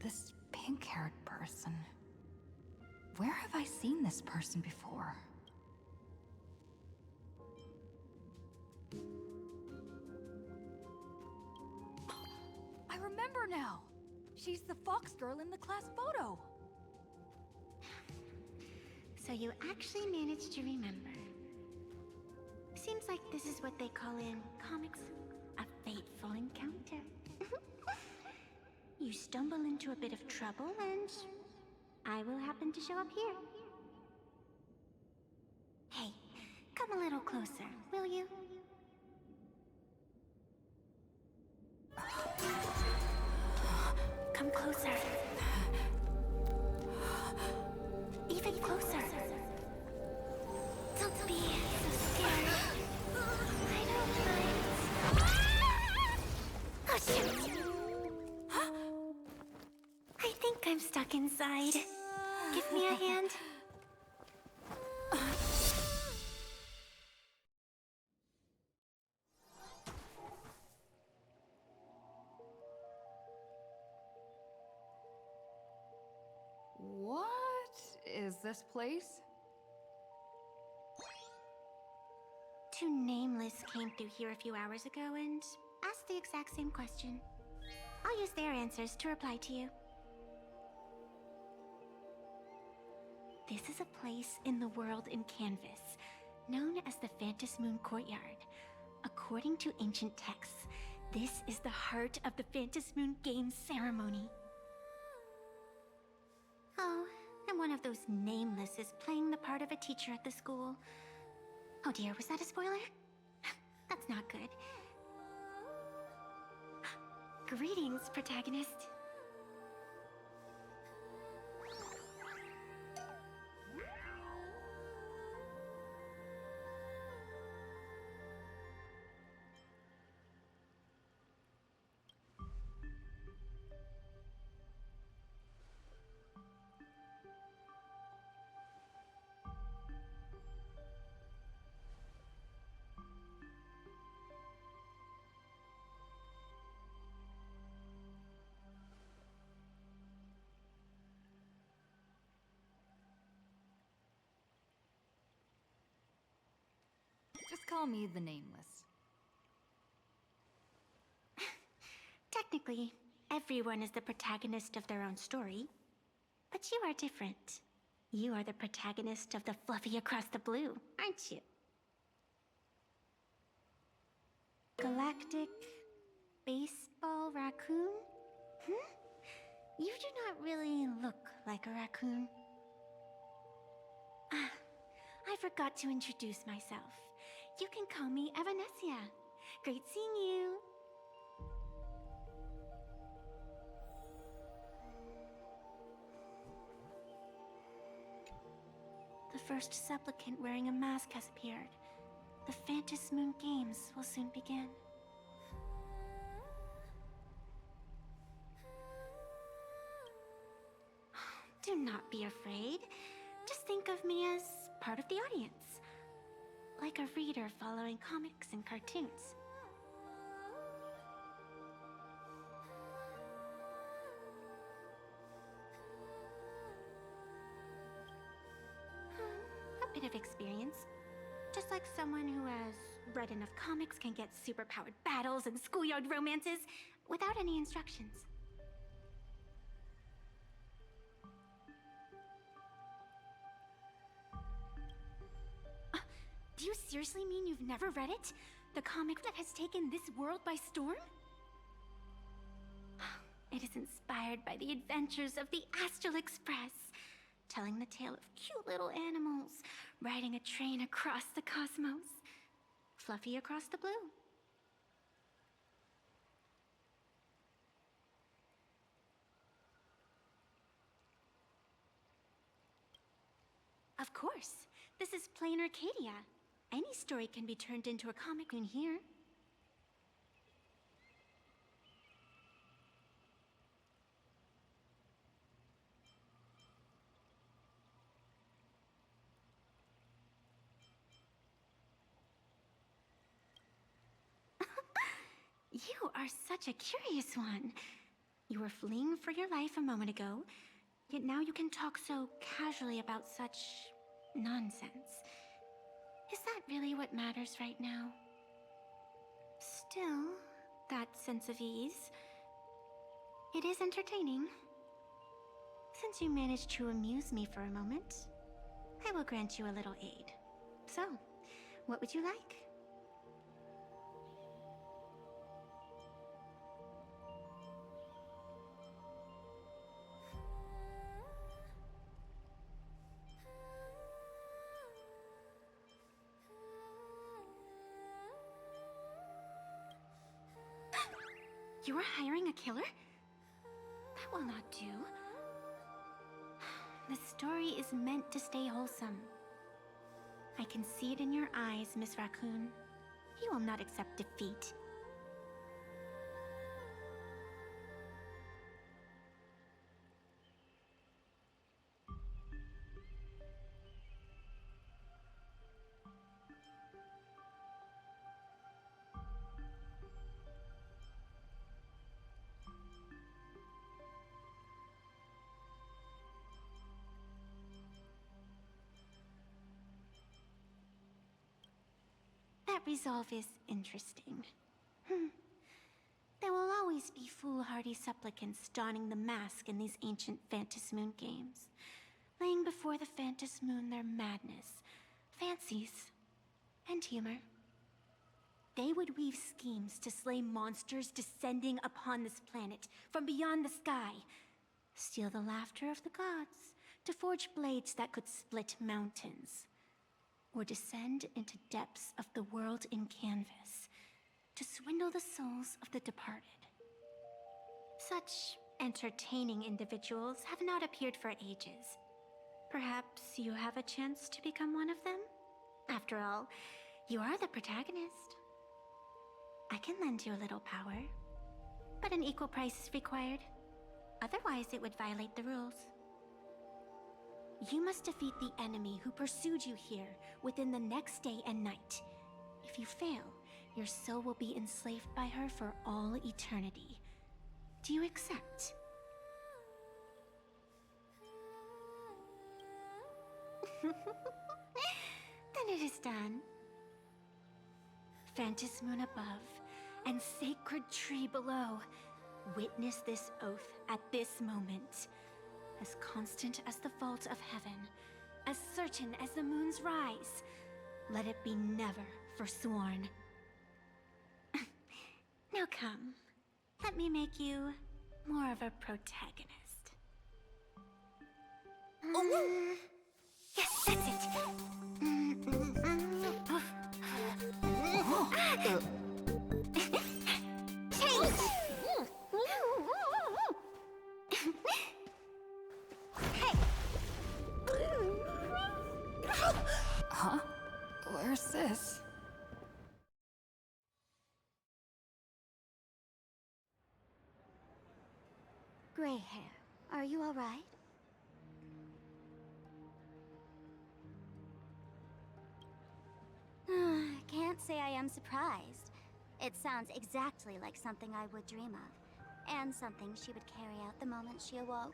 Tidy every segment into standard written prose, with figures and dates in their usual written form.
This pink-haired person. Where have I seen this person before? I remember now! She's the fox girl in the class photo! So you actually managed to remember. Seems like this is what they call in comics a fateful encounter. You stumble into a bit of trouble and I will happen to show up here. Hey, come a little closer, will you? Come closer. Even closer. Don't be so scared. I don't mind. Oh, shoot. I think I'm stuck inside. Give me a hand. What is this place? Two nameless came through here a few hours ago and asked the exact same question. I'll use their answers to reply to you. This is a place in the world in Canvas, known as the Phantasmoon Courtyard. According to ancient texts, this is the heart of the Phantasmoon Games ceremony. Oh, and one of those nameless is playing the part of a teacher at the school. Oh dear, was that a spoiler? That's not good. Greetings, protagonist. Just call me the Nameless. Technically, everyone is the protagonist of their own story. But you are different. You are the protagonist of the Fluffy Across the Blue, aren't you? Galactic Baseball Raccoon? You do not really look like a raccoon. I forgot to introduce myself. You can call me Evanessia. Great seeing you. The first supplicant wearing a mask has appeared. The Phantasmoon Games will soon begin. Do not be afraid. Just think of me as part of the audience. Like a reader following comics and cartoons. A bit of experience. Just like someone who has read enough comics can get superpowered battles and schoolyard romances without any instructions. Do you seriously mean you've never read it? The comic that has taken this world by storm? It is inspired by the adventures of the Astral Express, telling the tale of cute little animals riding a train across the cosmos. Fluffy Across the Blue. Of course, this is Planarcadia. Any story can be turned into a comic in here. You are such a curious one. You were fleeing for your life a moment ago, yet now you can talk so casually about such nonsense. Is that really what matters right now? Still, that sense of ease, it is entertaining. Since you managed to amuse me for a moment, I will grant you a little aid. So, what would you like? You are hiring a killer? That will not do. The story is meant to stay wholesome. I can see it in your eyes, Miss Raccoon. You will not accept defeat. That resolve is interesting. There will always be foolhardy supplicants donning the mask in these ancient Phantas Moon games, laying before the Phantas Moon their madness, fancies, and humor. They would weave schemes to slay monsters descending upon this planet from beyond the sky, steal the laughter of the gods, to forge blades that could split mountains, or descend into depths of the world in canvas to swindle the souls of the departed. Such entertaining individuals have not appeared for ages. Perhaps you have a chance to become one of them? After all, you are the protagonist. I can lend you a little power, but an equal price is required. Otherwise, it would violate the rules. You must defeat the enemy who pursued you here within the next day and night. If you fail, your soul will be enslaved by her for all eternity. Do you accept? Then it is done. Phantas Moon above, and sacred tree below, witness this oath at this moment. As constant as the vault of heaven, as certain as the moon's rise, let it be never forsworn. Now come, let me make you more of a protagonist. Yes, that's it. Change! Hey! Huh? Where's this? Gray hair, are you all right? Can't say I am surprised. It sounds exactly like something I would dream of, and something she would carry out the moment she awoke.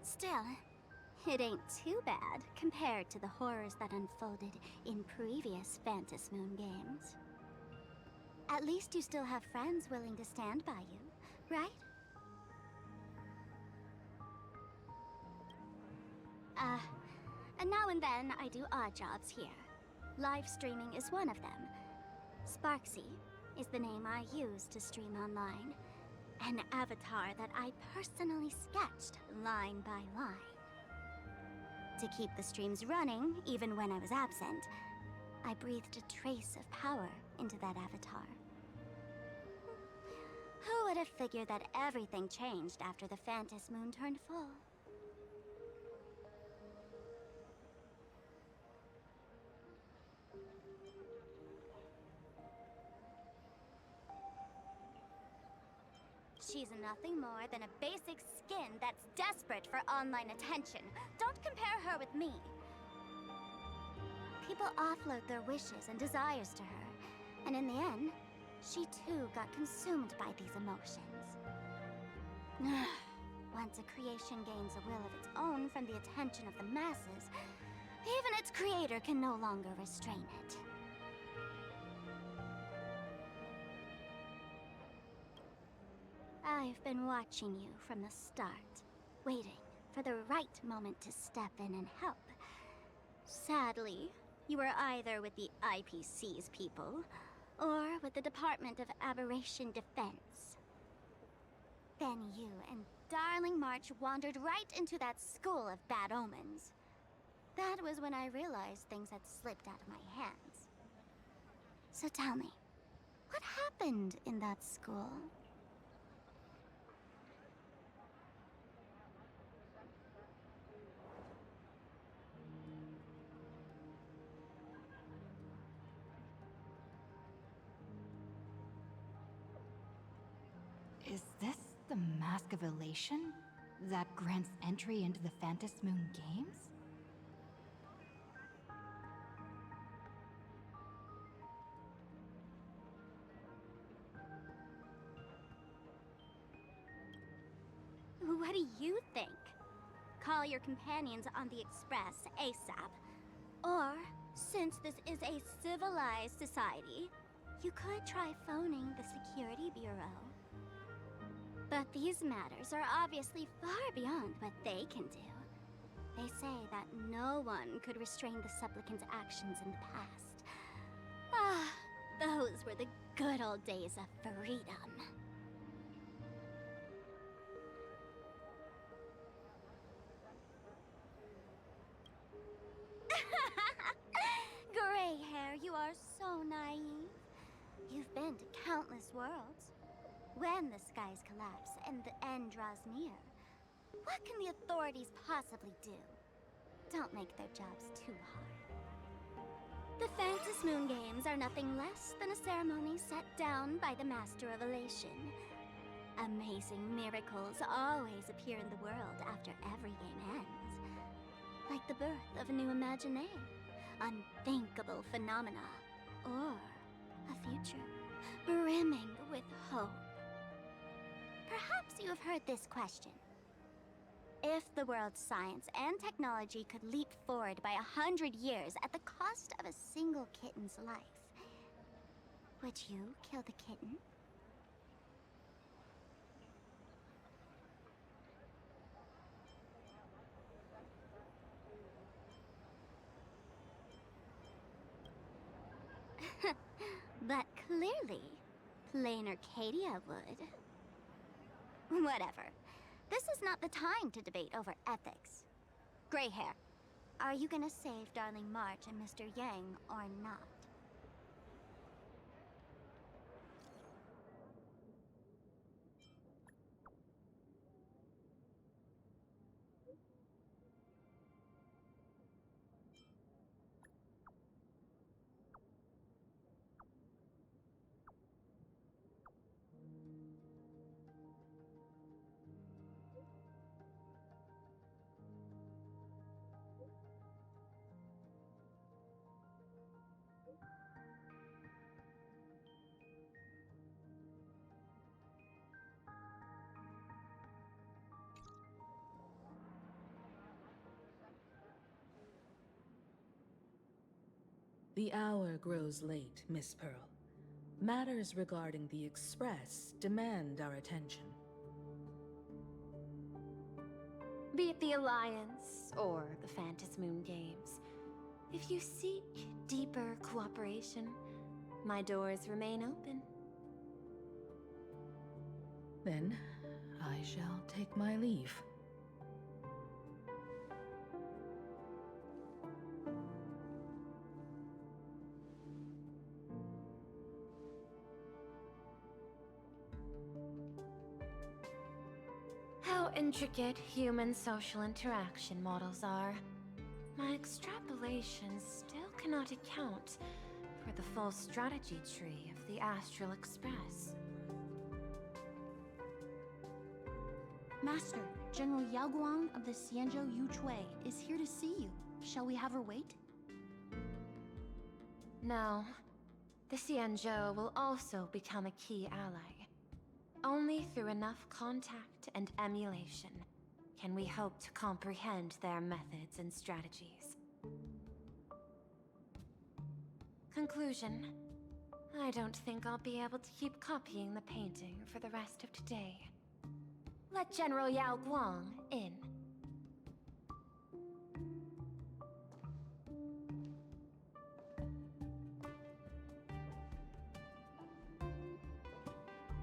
Still, it ain't too bad compared to the horrors that unfolded in previous Phantas Moon games. At least you still have friends willing to stand by you, right? And now and then I do odd jobs here. Live streaming is one of them. Sparksy is the name I use to stream online. An avatar that I personally sketched line by line. To keep the streams running, even when I was absent, I breathed a trace of power into that avatar. Who would have figured that everything changed after the Phantas Moon turned full? She's nothing more than a basic skin that's desperate for online attention. Don't compare her with me. People offload their wishes and desires to her, and in the end, she too got consumed by these emotions. Once a creation gains a will of its own from the attention of the masses, even its creator can no longer restrain it. I've been watching you from the start, waiting for the right moment to step in and help. Sadly, you were either with the IPC's people, or with the Department of Aberration Defense. Then you and Darling March wandered right into that school of bad omens. That was when I realized things had slipped out of my hands. So tell me, what happened in that school? Is this the Mask of Elation that grants entry into the Phantom Moon Games? What do you think? Call your companions on the Express ASAP. Or, since this is a civilized society, you could try phoning the Security Bureau. But these matters are obviously far beyond what they can do. They say that no one could restrain the supplicant's actions in the past. Ah, those were the good old days of freedom. Gray hair, you are so naive. You've been to countless worlds. When the skies collapse and the end draws near, what can the authorities possibly do? Don't make their jobs too hard. The Phantom Moon Games are nothing less than a ceremony set down by the Master of Elation. Amazing miracles always appear in the world after every game ends. Like the birth of a new imaginé, unthinkable phenomena, or a future brimming with hope. Perhaps you have heard this question. If the world's science and technology could leap forward by 100 years at the cost of a single kitten's life, would you kill the kitten? But clearly, Planarcadia would. Whatever. This is not the time to debate over ethics. Gray hair, are you gonna save Darling March and Mr. Yang or not? The hour grows late, Miss Pearl. Matters regarding the Express demand our attention. Be it the Alliance or the Phantom Moon Games, if you seek deeper cooperation, my doors remain open. Then, I shall take my leave. How intricate human social interaction models are. My extrapolations still cannot account for the full strategy tree of the Astral Express. Master, General Yao Guang of the Xianzhou Yuchui is here to see you. Shall we have her wait? No. The Xianzhou will also become a key ally. Only through enough contact and emulation can we hope to comprehend their methods and strategies. Conclusion. I don't think I'll be able to keep copying the painting for the rest of today. Let General Yao Guang in.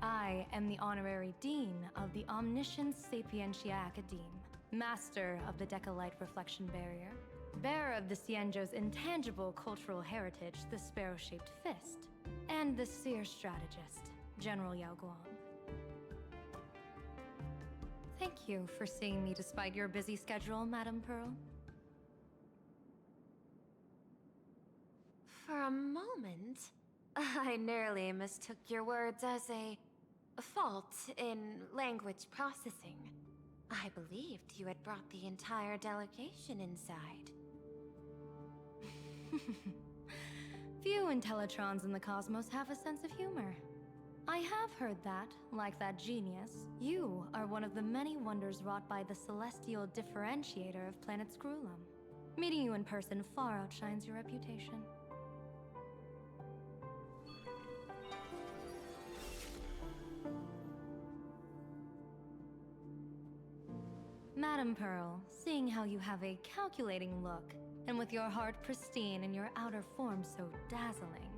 I am the Honorary Dean of the Omniscience Sapientia Academe, Master of the Decalite Reflection Barrier, bearer of the Xianzhou's intangible cultural heritage, the Sparrow-Shaped Fist, and the Seer Strategist, General Yao Guang. Thank you for seeing me despite your busy schedule, Madame Pearl. For a moment, I nearly mistook your words as a fault in language processing. I believed you had brought the entire delegation inside. Few Intellitrons in the cosmos have a sense of humor. I have heard that, like that genius, you are one of the many wonders wrought by the celestial differentiator of planet Scrulum. Meeting you in person far outshines your reputation. Madame Pearl, seeing how you have a calculating look, and with your heart pristine and your outer form so dazzling,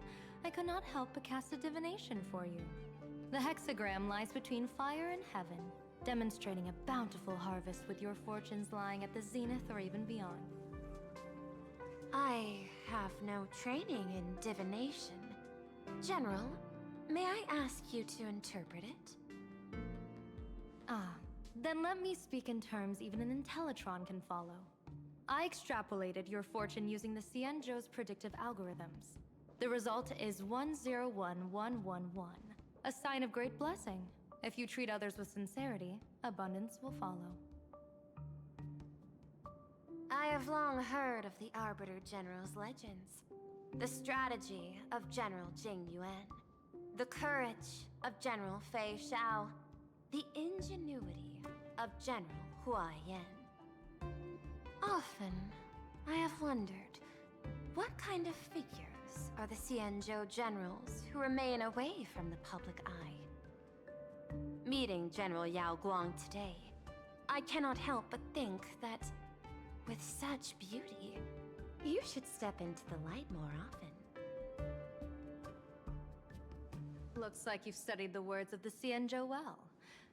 I could not help but cast a divination for you. The hexagram lies between fire and heaven, demonstrating a bountiful harvest with your fortunes lying at the zenith or even beyond. I have no training in divination. General, may I ask you to interpret it? Then let me speak in terms even an Intellitron can follow. I extrapolated your fortune using the Xianzhou's predictive algorithms. The result is 101111, a sign of great blessing. If you treat others with sincerity, abundance will follow. I have long heard of the Arbiter General's legends. The strategy of General Jing Yuan. The courage of General Fei Xiao. The ingenuity of General Hua Yan. Often, I have wondered, what kind of figures are the Xianzhou generals who remain away from the public eye? Meeting General Yao Guang today, I cannot help but think that, with such beauty, you should step into the light more often. Looks like you've studied the words of the Xianzhou well.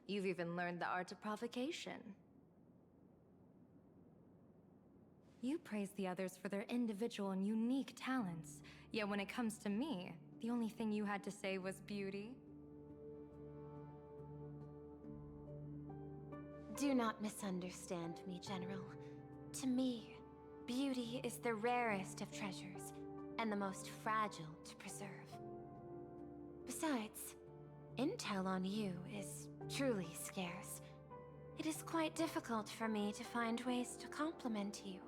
You've even learned the art of provocation. You praise the others for their individual and unique talents, yet when it comes to me, the only thing you had to say was beauty. Do not misunderstand me, General. To me, beauty is the rarest of treasures, and the most fragile to preserve. Besides, intel on you is truly scarce. It is quite difficult for me to find ways to compliment you.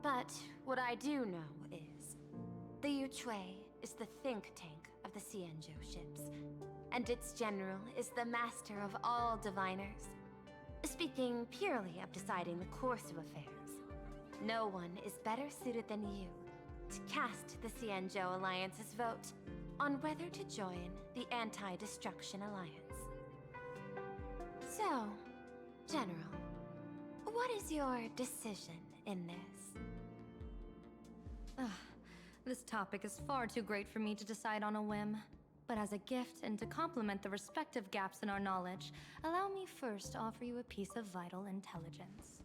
But what I do know is, the Yuchui is the think tank of the Xianzhou ships, and its general is the master of all diviners. Speaking purely of deciding the course of affairs, no one is better suited than you to cast the Xianzhou Alliance's vote on whether to join the Anti-Destruction Alliance. So, General, what is your decision in this? This topic is far too great for me to decide on a whim. But as a gift and to complement the respective gaps in our knowledge, allow me first to offer you a piece of vital intelligence.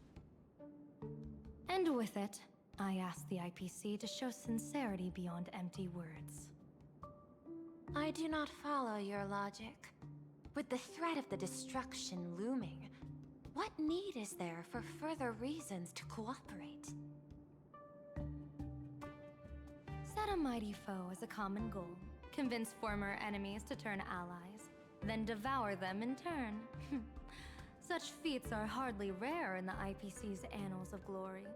And with it, I ask the IPC to show sincerity beyond empty words. I do not follow your logic. With the threat of the destruction looming, what need is there for further reasons to cooperate? Set a mighty foe as a common goal. Convince former enemies to turn allies, then devour them in turn. Such feats are hardly rare in the IPC's annals of glory.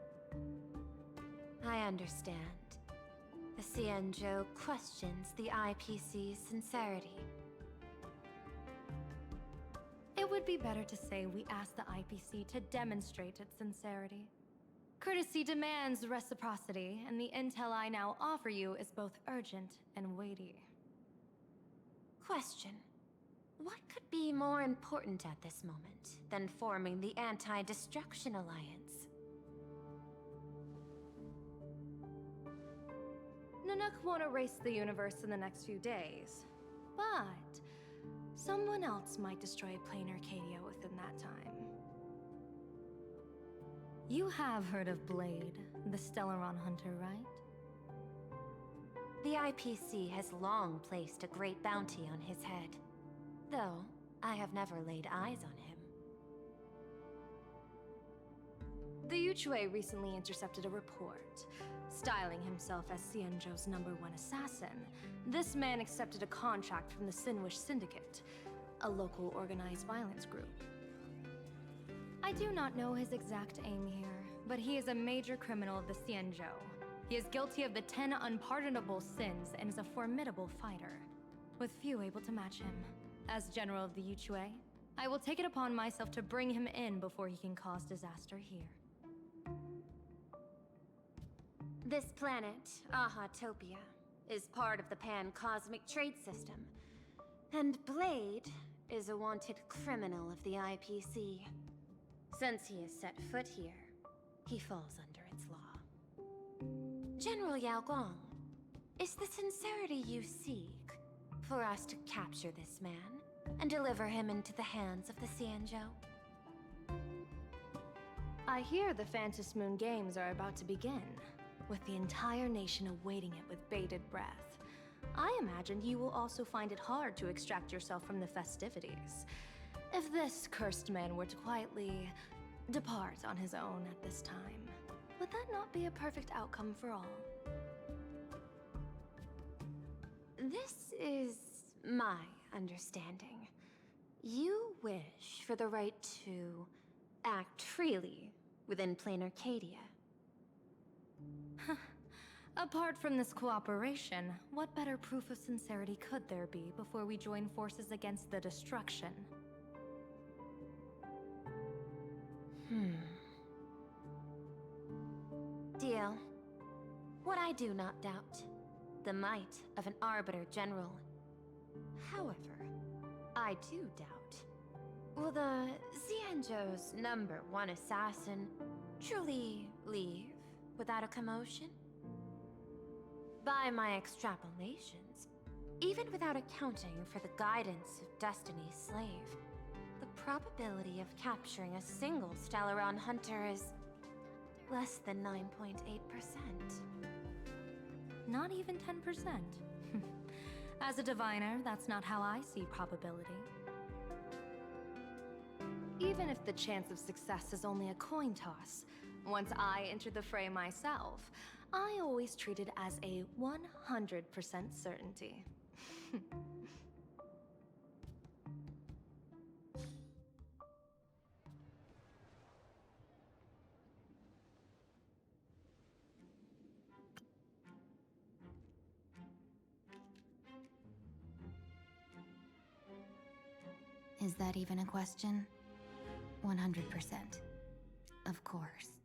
I understand. The Xianzhou questions the IPC's sincerity. It'd be better to say we asked the IPC to demonstrate its sincerity. Courtesy demands reciprocity, and the intel I now offer you is both urgent and weighty. Question. What could be more important at this moment than forming the Anti-Destruction Alliance? Nanook won't erase the universe in the next few days, but someone else might destroy Planarcadia within that time. You have heard of Blade, the Stellaron hunter, right? The IPC has long placed a great bounty on his head, though I have never laid eyes on him. The Yuchue recently intercepted a report. Styling himself as Xianzhou's #1 assassin, this man accepted a contract from the Sinwish Syndicate, a local organized violence group. I do not know his exact aim here, but he is a major criminal of the Xianzhou. He is guilty of the 10 unpardonable sins and is a formidable fighter, with few able to match him. As General of the Yuchue, I will take it upon myself to bring him in before he can cause disaster here. This planet, Ahatopia, is part of the pan-cosmic trade system, and Blade is a wanted criminal of the IPC. Since he has set foot here, he falls under its law. General Yao Guang, is the sincerity you seek for us to capture this man and deliver him into the hands of the Xianzhou? I hear the Phantom Moon Games are about to begin, with the entire nation awaiting it with bated breath. I imagine you will also find it hard to extract yourself from the festivities. If this cursed man were to quietly depart on his own at this time, would that not be a perfect outcome for all? This is my understanding. You wish for the right to act freely within Planarcadia. Apart from this cooperation, what better proof of sincerity could there be before we join forces against the destruction? Deal. What I do not doubt, the might of an Arbiter General. However, I do doubt, will the Xianzhou's #1 assassin truly leave without a commotion? By my extrapolations, even without accounting for the guidance of Destiny's slave, the probability of capturing a single Stellaron hunter is less than 9.8%. Not even 10%. As a diviner, that's not how I see probability. Even if the chance of success is only a coin toss, once I enter the fray myself, I always treat it as a 100% certainty. Is that even a question? 100%. Of course.